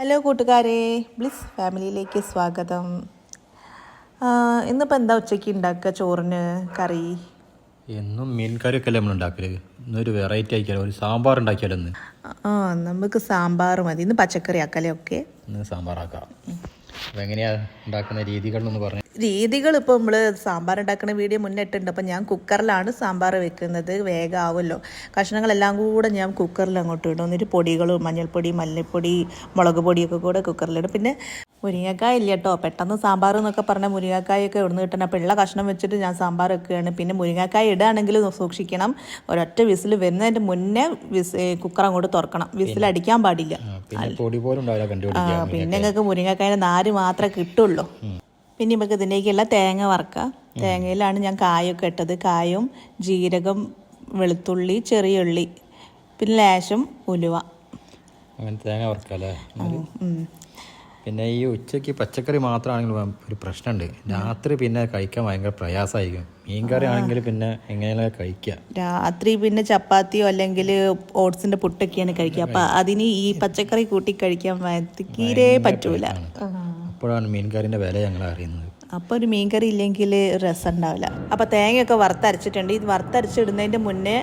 Hello കൂട്ടുകാരെ, bliss ഫാമിലിയിലേക്ക് സ്വാഗതം. ഇന്നിപ്പോൾ എന്താ ഉച്ചയ്ക്ക് ഉണ്ടാക്കുക? ചോറിന് കറി എന്നും മീൻ കറിയൊക്കെ അല്ലേ നമ്മൾ ഉണ്ടാക്കല്. ഇന്നൊരു വെറൈറ്റി ആക്കിയാലോ, ഒരു സാമ്പാർ ഉണ്ടാക്കിയാലോ ഇന്ന്. നമുക്ക് സാമ്പാർ മതി. ഇന്ന് പച്ചക്കറി ആക്കലേ. ഓക്കെ, ഇന്ന് സാമ്പാറാക്കാം. അപ്പോൾ എങ്ങനെയാ ഉണ്ടാക്കുന്ന രീതികളെന്ന് പറഞ്ഞു. രീതികൾ ഇപ്പോൾ നമ്മൾ സാമ്പാർ ഉണ്ടാക്കുന്ന വീഡിയോ മുന്നിട്ടുണ്ട്. അപ്പോൾ ഞാൻ കുക്കറിലാണ് സാമ്പാർ വെക്കുന്നത്. വേഗം ആവുമല്ലോ. കഷ്ണങ്ങളെല്ലാം കൂടെ ഞാൻ കുക്കറിൽ അങ്ങോട്ട് ഇടും. എന്നിട്ട് പൊടികളും മഞ്ഞൾപ്പൊടി, മല്ലിപ്പൊടി, മുളക് പൊടിയൊക്കെ കൂടെ കുക്കറിലിടും. പിന്നെ മുരിങ്ങക്കായ ഇല്ല കേട്ടോ. പെട്ടെന്ന് സാമ്പാർ എന്നൊക്കെ പറഞ്ഞാൽ മുരിങ്ങക്കായൊക്കെ ഇവിടുന്ന് കിട്ടണം. അപ്പോൾ ഉള്ള കഷ്ണം വെച്ചിട്ട് ഞാൻ സാമ്പാർ വെക്കുകയാണ്. പിന്നെ മുരിങ്ങക്കായ ഇടുകയാണെങ്കിൽ സൂക്ഷിക്കണം, ഒരൊറ്റ വിസിൽ വരുന്നതിൻ്റെ മുന്നേ കുക്കർ അങ്ങോട്ട് തുറക്കണം. വിസിൽ അടിക്കാൻ പാടില്ല. പിന്നെ നിങ്ങൾക്ക് മുരിങ്ങക്കായൻ്റെ നാര് മാത്രമേ കിട്ടുള്ളൂ. പിന്നെ നമുക്ക് ഇതിലേക്കുള്ള തേങ്ങ വറക്കാം. തേങ്ങയിലാണ് ഞാൻ കായൊക്കെ ഇട്ടത്. കായും ജീരകം, വെളുത്തുള്ളി, ചെറിയ ഉള്ളി, പിന്നെ ലേശം ഉലുവ. അങ്ങനെ തേങ്ങ വറക്കാല്ലേ. പിന്നെ ഈ ഉച്ചയ്ക്ക് പച്ചക്കറി മാത്രമാണെങ്കിലും ഒരു പ്രശ്നമുണ്ട്. രാത്രി പിന്നെ കഴിക്കാൻ ഭയങ്കര പ്രയാസമായിരിക്കും. മീൻകറി ആണെങ്കിൽ പിന്നെ എങ്ങനെയാണ് കഴിക്കുക? രാത്രി പിന്നെ ചപ്പാത്തിയോ അല്ലെങ്കിൽ ഓട്സിന്റെ പുട്ടൊക്കെയാണ് കഴിക്കുക. അപ്പം അതിന് ഈ പച്ചക്കറി കൂട്ടി കഴിക്കാൻ തീരെ പറ്റൂല. അപ്പോഴാണ് മീൻകറിൻ്റെ വില ഞങ്ങൾ അറിയുന്നത്. അപ്പോൾ ഒരു മീൻകറി ഇല്ലെങ്കിൽ രസം ഉണ്ടാവില്ല. അപ്പോൾ തേങ്ങയൊക്കെ വറുത്തരച്ചിട്ടുണ്ട്. ഇത് വറുത്തരച്ചിടുന്നതിൻ്റെ മുന്നേ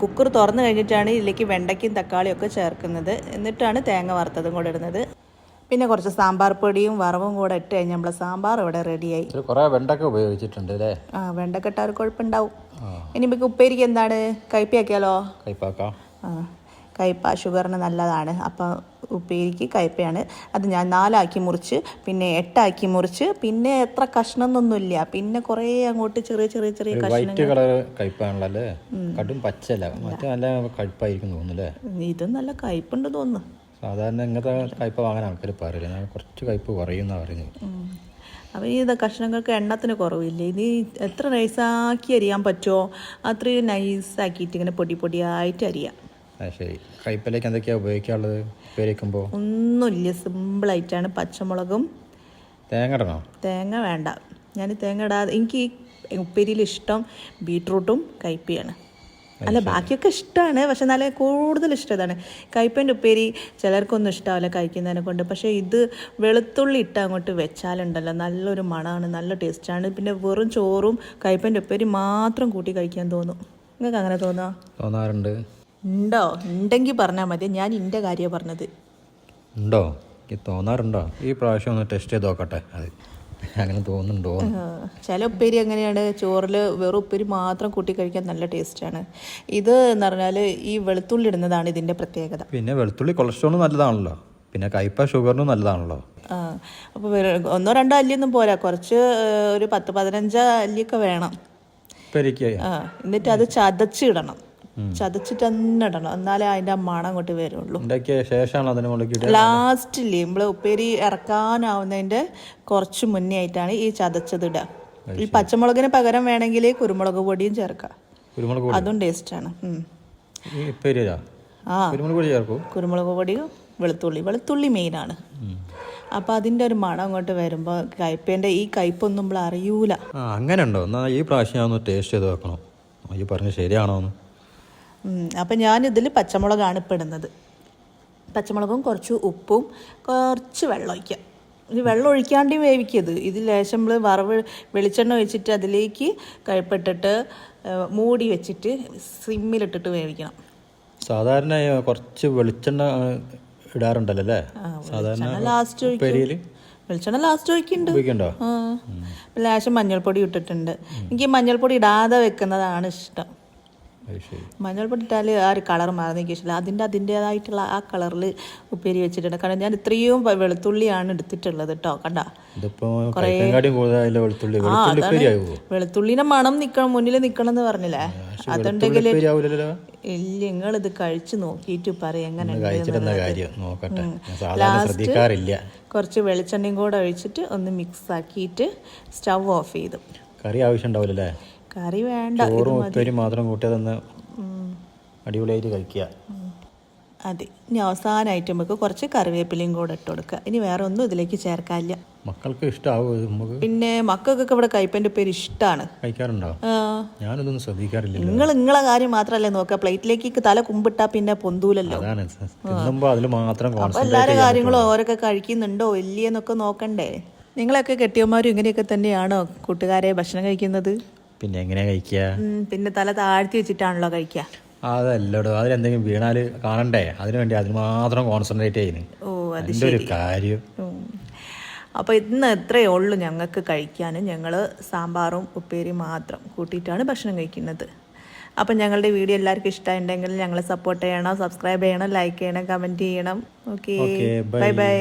കുക്കർ തുറന്നു കഴിഞ്ഞിട്ടാണ് ഇതിലേക്ക് വെണ്ടയ്ക്കും തക്കാളിയും ഒക്കെ ചേർക്കുന്നത്. എന്നിട്ടാണ് തേങ്ങ വറുത്തതും കൂടെ ഇടുന്നത്. പിന്നെ കുറച്ച് സാമ്പാർ പൊടിയും വറവും കൂടെ ഇട്ട് കഴിഞ്ഞാൽ നമ്മളെ സാമ്പാർ ഇവിടെ റെഡിയായി. കുറേ വെണ്ടക്ക ഉപയോഗിച്ചിട്ടുണ്ട് അല്ലേ? വെണ്ടക്ക ഇട്ടാൽ ഒരു കുഴപ്പമുണ്ടാവും. ഇനി നമുക്ക് ഉപ്പേരിക്ക് എന്താണ്, കയ്പ്പയാക്കിയാലോ? കയ്പ്പാക്കാം. കയ്പ ഷുഗറിന് നല്ലതാണ്. അപ്പം ഉപ്പേരിക്ക് കയ്പയാണ്. അത് ഞാൻ 4 ആക്കി മുറിച്ച്, പിന്നെ 8 ആക്കി മുറിച്ച്, പിന്നെ എത്ര കഷ്ണം എന്നൊന്നുമില്ല. പിന്നെ കുറേ അങ്ങോട്ട് ചെറിയ ചെറിയ ചെറിയ വൈറ്റ് കളർ കയ്പാണല്ലേ, കടും പച്ചല്ല. മറ്റേ നല്ല കയ്പായിരിക്കും തോന്നുന്നല്ലേ? ഇതും നല്ല കയ്പുണ്ട് തോന്നുന്നു. സാധാരണ ഇങ്ങനത്തെ കയ്പ വാങ്ങാൻ ആൾക്കാർ പറയില്ല. ഞാൻ കുറച്ച് കയ്പ് കുറയുമെന്നാണ് പറയുന്നത്. അപ്പോൾ ഈ കഷ്ണങ്ങൾക്ക് എണ്ണത്തിന് കുറവില്ലേ. ഇനി എത്ര നൈസാക്കി അരിയാൻ പറ്റുമോ അത്രയും നൈസാക്കിയിട്ട് ഇങ്ങനെ പൊടി പൊടിയായിട്ട് അരിയാം. ശരി. കയ്പയിലേക്ക് എന്തൊക്കെയാണ് ഉപയോഗിക്കാനുള്ളത് ഉപയോഗിക്കുമ്പോൾ? ഒന്നുമില്ല, സിമ്പിളായിട്ടാണ്. പച്ചമുളകും. തേങ്ങ ഇടണോ? തേങ്ങ വേണ്ട. ഞാൻ തേങ്ങ ഇടാതെ, എനിക്ക് ഈ ഉപ്പേരിയിൽ ഇഷ്ടം ബീട്രൂട്ടും കയ്പയാണ്. അല്ല, ബാക്കിയൊക്കെ ഇഷ്ടമാണ്, പക്ഷെ നല്ല കൂടുതൽ ഇഷ്ടം ഇതാണ്. കയ്പേൻ്റെ ഉപ്പേരി ചിലർക്കൊന്നും ഇഷ്ടമാവില്ല കഴിക്കുന്നതിനെ കൊണ്ട്. പക്ഷേ ഇത് വെളുത്തുള്ളി ഇട്ട് അങ്ങോട്ട് വെച്ചാലുണ്ടല്ലോ നല്ലൊരു മണമാണ്, നല്ല ടേസ്റ്റാണ്. പിന്നെ വെറും ചോറും കയ്പേൻ്റെ ഉപ്പേരി മാത്രം കൂട്ടി കഴിക്കാൻ തോന്നും. നിങ്ങൾക്ക് അങ്ങനെ തോന്നാറുണ്ട്? ഉണ്ടോ? ഉണ്ടെങ്കിൽ പറഞ്ഞാൽ മതി. ഞാൻ എൻ്റെ കാര്യമാണ് പറഞ്ഞത്. ഉണ്ടോ? എനിക്ക് തോന്നാറുണ്ടോ? ഈ പ്രാവശ്യം ഒന്ന് ടെസ്റ്റ് ചെയ്ത് നോക്കട്ടെ. അത് അങ്ങനെ തോന്നുന്നുണ്ടോ? ചില ഉപ്പേരി എങ്ങനെയാണ്, ചോറിൽ വെറും ഉപ്പേരി മാത്രം കൂട്ടി കഴിക്കാൻ നല്ല ടേസ്റ്റാണ്. ഇത് എന്ന് പറഞ്ഞാൽ ഈ വെളുത്തുള്ളി ഇടുന്നതാണ് ഇതിൻ്റെ പ്രത്യേകത. പിന്നെ വെളുത്തുള്ളി കൊളസ്ട്രോളിന് നല്ലതാണല്ലോ, പിന്നെ കയ്പ ഷുഗറിനും നല്ലതാണല്ലോ. അപ്പോൾ 1-2 അല്ലിയൊന്നും പോരാ, കുറച്ച് ഒരു 10-15 അല്ലിയൊക്കെ വേണം. എന്നിട്ട് അത് ചതച്ചിടണം. ചതച്ചിട്ട് തന്നെ ഇടണം, എന്നാലേ അതിൻ്റെ മണം അങ്ങോട്ട് വരുള്ളൂ. ലാസ്റ്റില്ലേ നമ്മൾ ഉപ്പേരി ഇറക്കാനാവുന്നതിൻ്റെ കുറച്ച് മുന്നേ ആയിട്ടാണ് ഈ ചതച്ചത് ഇടുക. ഈ പച്ചമുളകിന് പകരം വേണമെങ്കിൽ കുരുമുളക് പൊടിയും ചേർക്കാം. അതും ടേസ്റ്റാണ്. കുരുമുളക് പൊടിയും വെളുത്തുള്ളി മെയിനാണ്. അപ്പോൾ അതിൻ്റെ ഒരു മണം അങ്ങോട്ട് വരുമ്പോൾ കയ്പേൻ്റെ ഈ കയ്പൊന്നും നമ്മൾ അറിയൂല. അങ്ങനെ ഉണ്ടോ? എന്നാൽ ഈ പ്രാവശ്യം ഒന്ന് ടേസ്റ്റ് ചെയ്ത് നോക്കണം. ഈ പറഞ്ഞ ശരിയാണോ? അപ്പം ഞാനിതിൽ പച്ചമുളകാണ് ഇപ്പോൾ ഇടുന്നത്. പച്ചമുളകും കുറച്ച് ഉപ്പും കുറച്ച് വെള്ളം ഒഴിക്കാം. ഈ വെള്ളം ഒഴിക്കാണ്ട് വേവിക്കരുത്. ഇത് ലേശം നമ്മൾ വെളിച്ചെണ്ണ ഒഴിച്ചിട്ട് അതിലേക്ക് കയ്പിട്ടിട്ട് മൂടി വെച്ചിട്ട് സിമ്മിലിട്ടിട്ട് വേവിക്കണം. സാധാരണ കുറച്ച് വെളിച്ചെണ്ണ ഇടാറുണ്ടല്ലോ അല്ലേ? ലാസ്റ്റ് വെളിച്ചെണ്ണ ലാസ്റ്റ് ഒഴിക്കുന്നുണ്ട്. ലേശം മഞ്ഞൾപ്പൊടി ഇട്ടിട്ടുണ്ട്. എനിക്ക് മഞ്ഞൾപ്പൊടി ഇടാതെ വെക്കുന്നതാണ് ഇഷ്ടം. മഞ്ഞൾപ്പൊടി ഇട്ടാൽ ആ ഒരു കളർ മാറുന്ന എനിക്ക് ഇഷ്ടമില്ല. അതിൻ്റേതായിട്ടുള്ള ആ കളറിൽ ഉപ്പേരി വെച്ചിട്ടുണ്ട്. കാരണം ഞാൻ ഇത്രയും വെളുത്തുള്ളിയാണ് എടുത്തിട്ടുള്ളത് കേട്ടോ. കണ്ട, വെളുത്തുള്ളിന്റെ മണം മുന്നിൽ നിക്കണം എന്ന് പറഞ്ഞില്ലേ? അതുണ്ടെങ്കിൽ ഇല്ല, നിങ്ങളിത് കഴിച്ചു നോക്കിയിട്ട് പറയും എങ്ങനെ. ലാസ്റ്റ് കുറച്ച് വെളിച്ചെണ്ണയും കൂടെ ഒഴിച്ചിട്ട് ഒന്ന് മിക്സ് ആക്കിയിട്ട് സ്റ്റവ് ഓഫ് ചെയ്തു. കറി ആവശ്യം ഉണ്ടാവില്ലല്ലേ? കറി വേണ്ട, മാത്രം കൂട്ടിയതൊന്ന് അടിപൊളിയായിട്ട് കഴിക്കുക. അതെ. ഇനി അവസാനമായിട്ട് നമുക്ക് കുറച്ച് കറിവേപ്പിലയും കൂടെ ഇട്ട് കൊടുക്കുക. ഇനി വേറെ ഒന്നും ഇതിലേക്ക് ചേർക്കാനില്ല. മക്കൾക്ക് ഇഷ്ടമാവും നമുക്ക് പിന്നെ മക്കൾക്കൊക്കെ ഇവിടെ കയ്പൻ്റെ പേര് ഇഷ്ടമാണ്. കഴിക്കാറുണ്ടോ? ഞാനതൊന്നും ശ്രദ്ധിക്കാറില്ല. നിങ്ങളെ കാര്യം മാത്രമല്ലേ നോക്കുക, പ്ലേറ്റിലേക്ക് തല കുമ്പിട്ടാ പിന്നെ പൊന്തൂലല്ലോ. അതാണ് തിന്നുമ്പോൾ അതിൽ മാത്രം അപ്പോൾ എല്ലാവരുടെ കാര്യങ്ങളും ഓരൊക്കെ കഴിക്കുന്നുണ്ടോ ഇല്ലയെന്നൊക്കെ നോക്കണ്ടേ. നിങ്ങളൊക്കെ കെട്ടിയന്മാരും ഇങ്ങനെയൊക്കെ തന്നെയാണോ കൂട്ടുകാരെ ഭക്ഷണം കഴിക്കുന്നത്? പിന്നെ എങ്ങനെയാ കഴിക്കുക? പിന്നെ തല താഴ്ത്തി വെച്ചിട്ടാണല്ലോ കഴിക്കുക. അതല്ലടോ, അതിലെന്തെങ്കിലും വീണാൽ കാണണ്ടേ, അതിനുവേണ്ടി അതിന് മാത്രം കോൺസെൻട്രേറ്റ് ചെയ്യുന്നു. അതിൻ്റെ ഒരു കാര്യം. അപ്പോൾ ഇന്ന് ഇത്രയേ ഉള്ളൂ ഞങ്ങൾക്ക് കഴിക്കാൻ. ഞങ്ങൾ സാമ്പാറും ഉപ്പേരിയും മാത്രം കൂട്ടിയിട്ടാണ് ഭക്ഷണം കഴിക്കുന്നത്. അപ്പം ഞങ്ങളുടെ വീഡിയോ എല്ലാവർക്കും ഇഷ്ടമായിട്ടുണ്ടെങ്കിൽ ഞങ്ങളെ സപ്പോർട്ട് ചെയ്യണം, സബ്സ്ക്രൈബ് ചെയ്യണം, ലൈക്ക് ചെയ്യണം, കമൻറ്റ് ചെയ്യണം. Okay, bye bye.